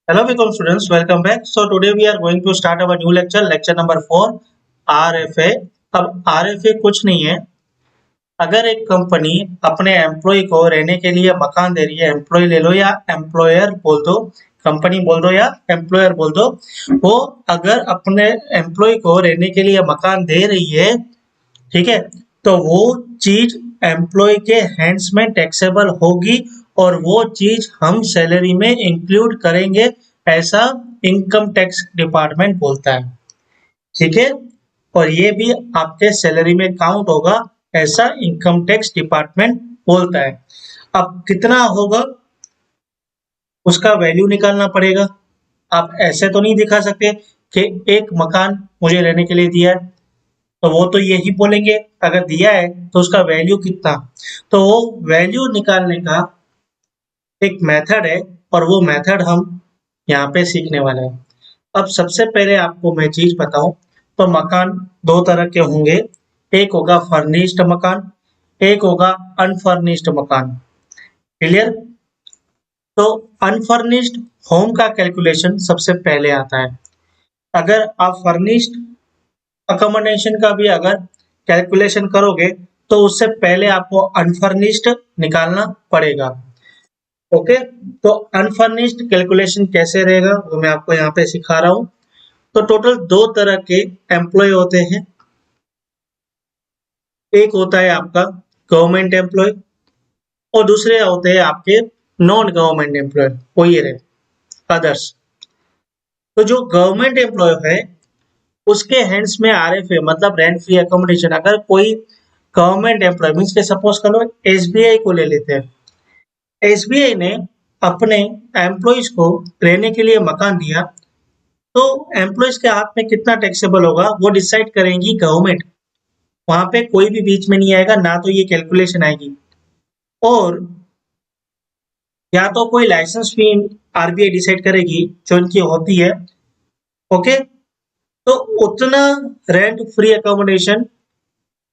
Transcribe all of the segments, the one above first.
Hello, welcome students. Welcome back. So today we are going to start our new lecture, lecture number 4, RFA. अब RFA कुछ नहीं है। अगर एक company अपने एम्प्लॉय को रहने के लिए मकान दे रही है, एम्प्लॉय ले लो या एम्प्लॉयर बोल दो, कंपनी बोल दो या एम्प्लॉयर बोल दो, वो अगर अपने एम्प्लॉय को रहने के लिए मकान दे रही है, ठीक है, तो वो चीज एम्प्लॉय के हैंड्स में टैक्सेबल होगी और वो चीज हम सैलरी में इंक्लूड करेंगे, ऐसा इनकम टैक्स डिपार्टमेंट बोलता है। ठीक है, और ये भी आपके सैलरी में काउंट होगा, ऐसा इनकम टैक्स डिपार्टमेंट बोलता है। अब कितना होगा उसका वैल्यू निकालना पड़ेगा। आप ऐसे तो नहीं दिखा सकते कि एक मकान मुझे रहने के लिए दिया है, तो वो तो यही बोलेंगे अगर दिया है तो उसका वैल्यू कितना। तो वो वैल्यू निकालने का एक मेथड है और वो मेथड हम यहाँ पे सीखने वाले हैं। अब सबसे पहले आपको मैं चीज बताऊं तो मकान दो तरह के होंगे, एक होगा फर्निश्ड मकान, एक होगा अनफर्निश्ड मकान। क्लियर? तो अनफर्निश्ड होम का कैलकुलेशन सबसे पहले आता है। अगर आप फर्निश्ड अकोमोडेशन का भी अगर कैलकुलेशन करोगे तो उससे पहले आपको अनफर्निश्ड निकालना पड़ेगा। ओके, तो अनफर्निश्ड कैलकुलेशन कैसे रहेगा वो मैं आपको यहाँ पे सिखा रहा हूँ। तो टोटल दो तरह के एम्प्लॉय होते हैं। एक होता है आपका गवर्नमेंट एम्प्लॉय और दूसरे होते हैं आपके नॉन गवर्नमेंट एम्प्लॉय, वो ये रहे अदर्स। तो जो गवर्नमेंट एम्प्लॉय है उसके हैंड्स में आरएफए मतलब रेंट फ्री अकोमोडेशन। अगर कोई गवर्नमेंट एम्प्लॉय मीन्स के सपोज करो एसबीआई को ले लेते हैं, एसबीआई ने अपने एम्प्लॉयज को रहने के लिए मकान दिया, तो एम्प्लॉयज के हाथ में कितना टैक्सेबल होगा वो डिसाइड करेंगी गवर्नमेंट। वहां पे कोई भी बीच में नहीं आएगा, ना तो ये कैलकुलेशन आएगी। और या तो कोई लाइसेंस फी आरबीआई डिसाइड करेगी जो इनकी होती है। ओके, तो उतना रेंट फ्री अकोमोडेशन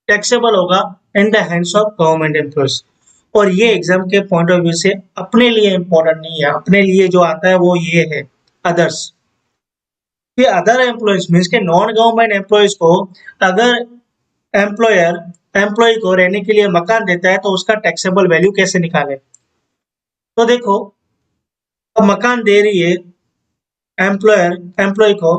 टैक्सेबल होगा इन the hands of government employees. और ये एग्जाम के पॉइंट ऑफ व्यू से अपने लिए इंपॉर्टेंट नहीं है, अपने लिए जो आता है वो ये है अदर्स। कि अदर एम्प्लॉयज मीन्स के नॉन गवर्नमेंट एम्प्लॉयज को अगर एम्प्लॉयर एम्प्लॉय को रहने के लिए मकान देता है तो उसका टैक्सेबल वैल्यू कैसे निकाले। तो देखो, अब मकान दे रही है एम्प्लॉयर एम्प्लॉय को,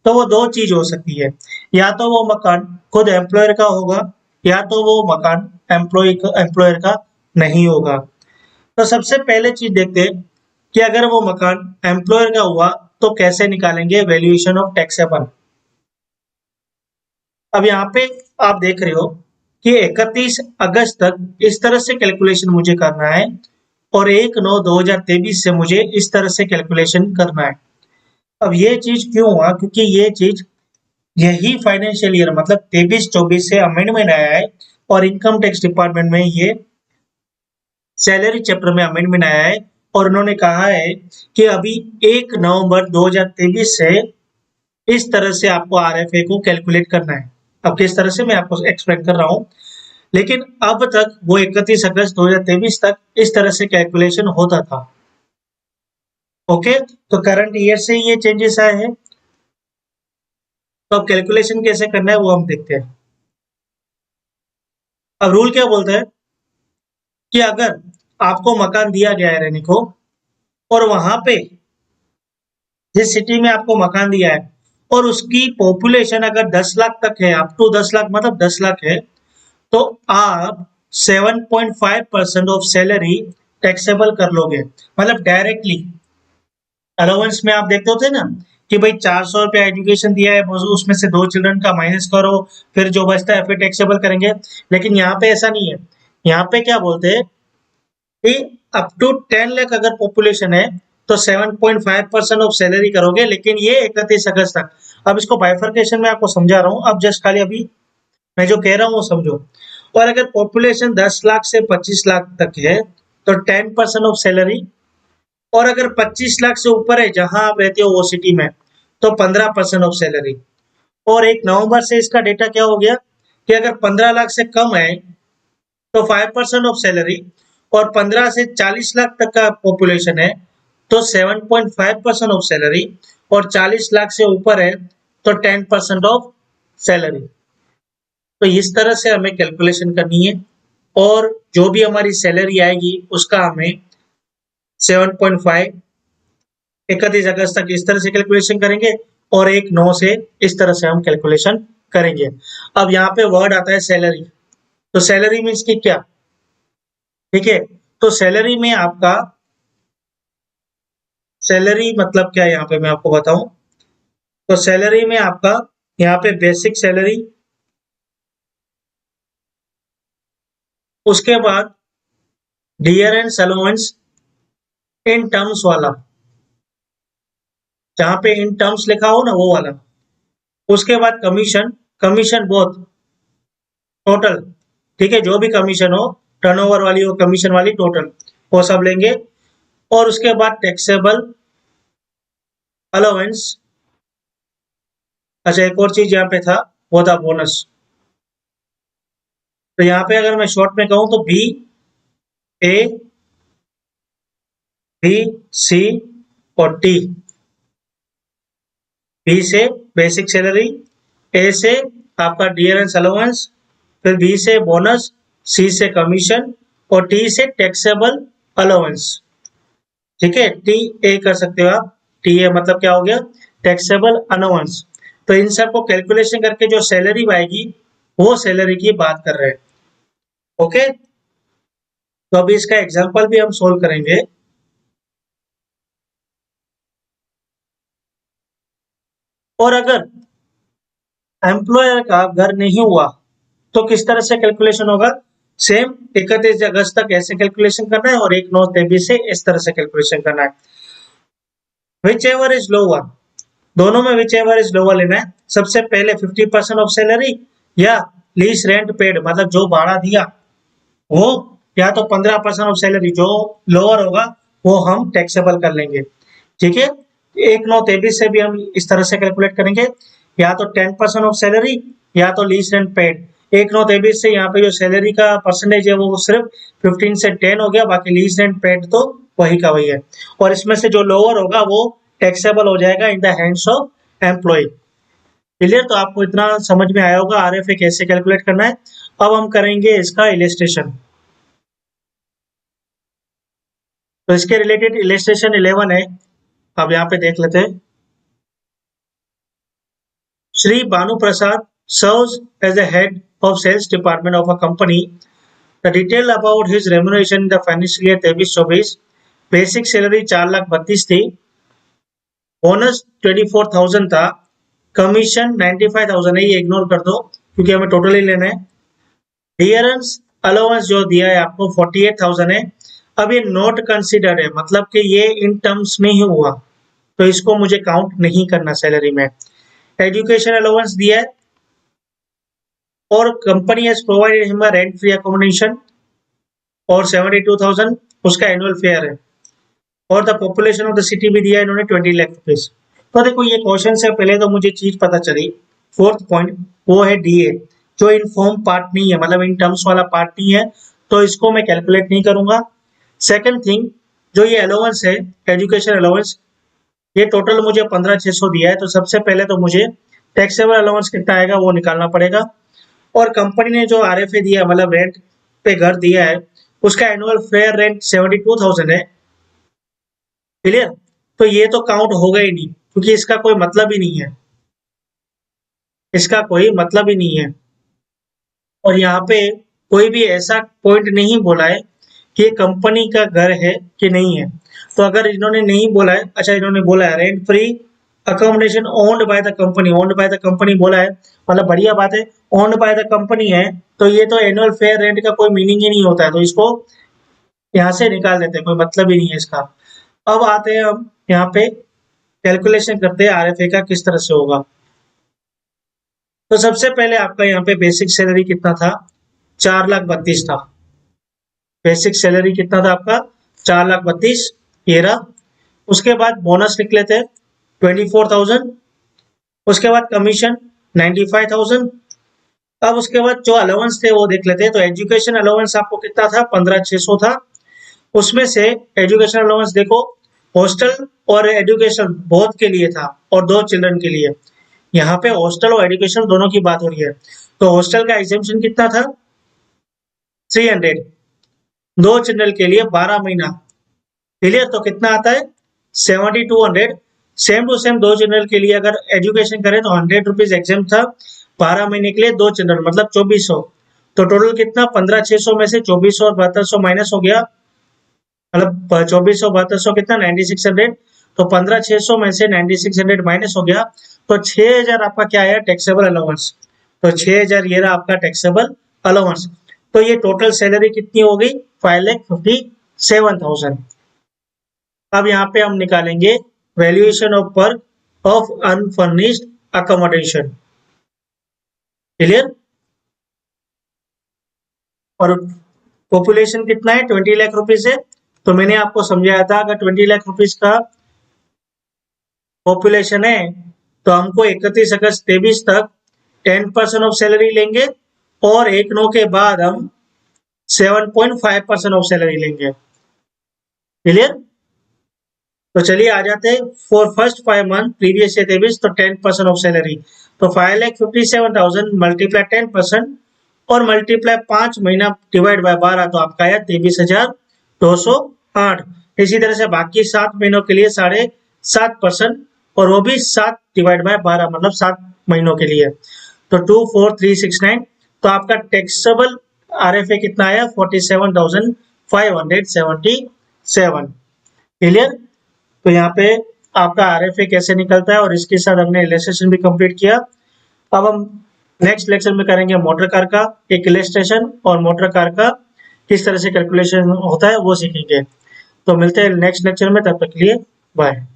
तो वो दो चीज हो सकती है, या तो वो मकान खुद एम्प्लॉयर का होगा या तो वो मकान एम्प्लॉयर का नहीं होगा। तो सबसे पहले चीज देखते हैं कि अगर वो मकान एम्प्लॉयर का हुआ तो कैसे निकालेंगे वैल्यूएशन ऑफ टैक्सेबल। अब यहाँ पे आप देख रहे हो कि 31 अगस्त तक इस तरह से कैलकुलेशन मुझे करना है और 1/9/2023 से मुझे इस तरह से कैलकुलेशन करना है। अब ये चीज क्यों हुआ, क्योंकि ये चीज यही फाइनेंशियल ईयर मतलब 23-24 से अमेंडमेंट आया है और इनकम टैक्स डिपार्टमेंट में ये सैलरी चैप्टर में अमेंडमेंट आया है और उन्होंने कहा है कि अभी 1 नवंबर 2023 से इस तरह से आपको आरएफए को कैलकुलेट करना है। अब किस तरह से मैं आपको एक्सप्लेन कर रहा हूँ, लेकिन अब तक वो 31 अगस्त 2023 तक इस तरह से कैलकुलेशन होता था। ओके, तो करंट ईयर से ये चेंजेस आए हैं। तो अब कैलकुलेशन कैसे करना है वो हम देखते हैं। अब रूल क्या बोलता है कि अगर आपको मकान दिया गया है रहने को और वहां पे जिस सिटी में आपको मकान दिया है और उसकी पॉपुलेशन अगर 10 लाख तक है, अप टू 10 लाख मतलब 10 लाख है, तो आप 7.5% ऑफ सैलरी टैक्सेबल कर लोगे, मतलब डायरेक्टली। अलाउंस में आप देखते होते ना कि भाई 400 रुपया एजुकेशन दिया है, उसमें से 2 चिल्ड्रन का माइनस करो, फिर जो बचता है फिर टैक्सेबल करेंगे। लेकिन यहाँ पे ऐसा नहीं है। यहाँ पे क्या बोलते हैं कि अप टू 10 लाख अगर पॉपुलेशन है तो 7.5% ऑफ सैलरी करोगे, लेकिन ये 31 अगस्त तक। अब इसको बाइफर्केशन में आपको समझा रहा हूँ, अब जस्ट खाली अभी मैं जो कह रहा हूँ वो समझो। और अगर पॉपुलेशन 10 लाख से 25 लाख तक है तो 10% ऑफ सैलरी, और अगर 25 लाख से ऊपर है जहां आप रहते हो वो सिटी में तो 15% ऑफ सैलरी। और 1 नवंबर से इसका डेटा क्या हो गया कि अगर 15 लाख से कम है तो 5% ऑफ सैलरी, और 15 से 40 लाख तक का पॉपुलेशन है तो 7.5% ऑफ सैलरी, और 40 लाख से ऊपर है तो 10% ऑफ सैलरी। तो इस तरह से हमें कैलकुलेशन करनी है, और जो भी हमारी सैलरी आएगी उसका हमें 7.5 31 अगस्त तक इस तरह से कैलकुलेशन करेंगे, और 1/9 से इस तरह से हम कैलकुलेशन करेंगे। अब यहाँ पे वर्ड आता है सैलरी। तो सैलरी मीन्स की क्या, ठीक है। तो सैलरी में आपका, सैलरी मतलब क्या है यहाँ पे मैं आपको बताऊं। तो सैलरी में आपका यहाँ पे बेसिक सैलरी, उसके बाद डियरेंस अलाउंस इन टर्म्स वाला, जहाँ पे इन टर्म्स लिखा हो ना वो वाला। उसके बाद कमीशन, कमीशन बोथ टोटल, ठीक है, जो भी कमीशन हो, टर्नओवर वाली हो, कमीशन वाली, टोटल वो सब लेंगे। और उसके बाद टैक्सेबल अलाउंस। अच्छा, एक और चीज यहाँ पे था, वो था बोनस। तो यहाँ पे अगर मैं शॉर्ट में कहूँ तो बी ए बी सी और टी। बी से बेसिक सैलरी, ए से आपका डियरेंस अलाउंस, फिर बी से बोनस, सी से कमीशन, और टी से टैक्सेबल अलाउंस। ठीक है, टी ए कर सकते हो आप। टी ए मतलब क्या हो गया, टैक्सेबल अलाउंस। तो इन सब को कैलकुलेशन करके जो सैलरी आएगी वो सैलरी की बात कर रहे हैं। ओके, तो अभी इसका एग्जांपल भी हम सोल्व करेंगे। और अगर एम्प्लॉयर का घर नहीं हुआ तो किस तरह से कैलकुलेशन होगा। सेम 31 अगस्त तक ऐसे कैलकुलेशन करना है, और 1/9/23 से इस तरह से कैलकुलेशन करना है। विच एवर इज लोअर, दोनों में विच एवर इज लोअर लेना है। सबसे पहले 50% ऑफ सैलरी, या लीज रेंट पेड मतलब जो भाड़ा दिया वो, या तो 15% ऑफ सैलरी, जो लोअर होगा वो हम टैक्सेबल कर लेंगे। ठीक है, 1/9/23 से भी हम इस तरह से कैलकुलेट करेंगे, या तो 10% ऑफ सैलरी, या तो लीज रेंट पेड। 1/9/23 से यहाँ पे जो सैलरी का परसेंटेज है वो सिर्फ 15 से 10 हो गया, बाकी लीज रेंट पेड तो वही का वही है। और इसमें से जो लोअर होगा वो टैक्सेबल हो जाएगा in the hands of employ. Clear, तो आपको इतना समझ में आया होगा आरएफए कैसे कैलकुलेट करना है। अब हम करेंगे इसका इलिस्ट्रेशन। तो इसके रिलेटेड इलिस्ट्रेशन 11 है, अब यहाँ पे देख लेते हैं। Shri Banu Prasad serves as the head of sales department of a company. The detail about his remuneration in the financial year 23-24, basic salary 4,32,000 थी, बोनस 24,000 था, कमीशन 95,000 है, ये इग्नोर कर दो क्योंकि हमें टोटल ही लेना है। डियरेंस अलाउंस जो दिया है आपको 48,000 है। अब ये नॉट कंसिडर्ड है, मतलब कि ये इन टर्म्स में ही हुआ, तो इसको मुझे काउंट नहीं करना सैलरी में। एजुकेशन अलाउंस दिया है, और company has provided him a rent free accommodation, और 72,000 उसका एनुअल फेयर है। और the population of the city भी दिया है इन्होंने 20 लाख रुपीज। तो देखो ये क्वेश्चन से पहले तो मुझे चीज पता चली, फोर्थ पॉइंट वो है डीए, जो इनफॉर्म पार्ट नहीं है, मतलब इन टर्म्स वाला पार्ट नहीं है, तो इसको मैं कैलकुलेट नहीं करूंगा। सेकंड थिंग, जो ये अलाउंस है, एजुकेशन अलाउंस, ये टोटल मुझे 15,600 दिया है, तो सबसे पहले तो मुझे टैक्सेबल अलाउंस कितना आएगा वो निकालना पड़ेगा। और कंपनी ने जो आरएफए दिया है, मतलब रेंट पे घर दिया है, उसका एनुअल फेयर रेंट 72,000 है। क्लियर, तो ये तो काउंट होगा ही नहीं क्योंकि इसका कोई मतलब ही नहीं है, इसका कोई मतलब ही नहीं है। और यहाँ पे कोई भी ऐसा पॉइंट नहीं बोला है कि ये कंपनी का घर है कि नहीं है। तो अगर इन्होंने नहीं बोला है, अच्छा इन्होंने बोला है rent free accommodation owned by the company, owned by the company बोला है, मतलब बढ़िया बात है। ओन्ड बाय द कंपनी है तो ये तो एनुअल फेयर रेंट का कोई मीनिंग ही नहीं होता है, तो इसको यहाँ से निकाल देते हैं, कोई मतलब ही नहीं है इसका। अब आते हैं हम यहाँ पे कैलकुलेशन करते हैं आरएफए का किस तरह से होगा। तो सबसे पहले आपका यहाँ पे बेसिक सैलरी कितना था, 4,32,000 था। बेसिक सैलरी कितना था आपका, 4,32,000, ये रहा। उसके बाद बोनस लिख लेते हैं 24,000, उसके बाद कमीशन 95,000। अब उसके बाद जो अलाउंस थे वो देख लेते हैं। तो एजुकेशन अलाउंस आपको कितना था, 15,600 था। उसमें से एजुकेशन अलाउंस देखो हॉस्टल और एजुकेशन बोथ के लिए था और 2 चिल्ड्रन के लिए। यहाँ पे हॉस्टल और एजुकेशन दोनों की बात हो रही है। तो हॉस्टल का एग्जेम्पशन कितना था? 300। 2 चिल्ड्रन के लिए 12 महीना। क्लियर? तो कितना आता है? 7200। सेम टू सेम 2 चिल्ड्रन के लिए अगर एजुकेशन करें तो 100 रुपीज एग्जाम था। 12 महीने के लिए 2 चिल्ड्रन मतलब 2400। तो टोटल कितना? 15600 में से 2400 और 7200 माइनस हो गया, मतलब 2400 7200 कितना? 9600। तो 15600 में से 9600 माइनस हो गया, तो 6000 आपका क्या है? Taxable allowance. तो 6000 ये रहा आपका टैक्सेबल अलाउंस। तो ये टोटल सैलरी कितनी हो गई? 5,57,000। अब यहाँ पे हम निकालेंगे वैल्यूएशन ऑफ पर ऑफ अनफर्निश्ड अकोमोडेशन। क्लियर? और पॉपुलेशन कितना है? 20 लाख रुपीज है। तो मैंने आपको समझाया था अगर 20 लाख रुपीज का पॉपुलेशन है तो हमको 31 अगस्त 23 तक 10% ऑफ सैलरी लेंगे और 1/9 के बाद हम 7.5% ऑफ सैलरी लेंगे। क्लियर? तो चलिए आ जाते हैं for first 5 month previous year 23 तो 10% ऑफ सैलरी। तो 5,57,000 मल्टीप्लाई 10% और मल्टीप्लाई 5 महीना डिवाइड बाय 12 तो आपका आया 23,208। इसी तरह से बाकी 7 महीनों के लिए 7.5% और वो भी 7 डिवाइड बाय 12 मतलब 7 महीनों के लिए। तो 24369। तो आपका टैक्सेबल आरएफए कितना आया? 47,577। क्लियर? तो यहाँ पे आपका आरएफए कैसे निकलता है और इसके साथ हमने इलस्ट्रेशन भी कंप्लीट किया। अब हम नेक्स्ट लेक्चर में करेंगे मोटर कार का एक इलस्ट्रेशन और मोटर कार का किस तरह से कैलकुलेशन होता है वो सीखेंगे। तो मिलते हैं नेक्स्ट लेक्चर में, तब तक के लिए बाय।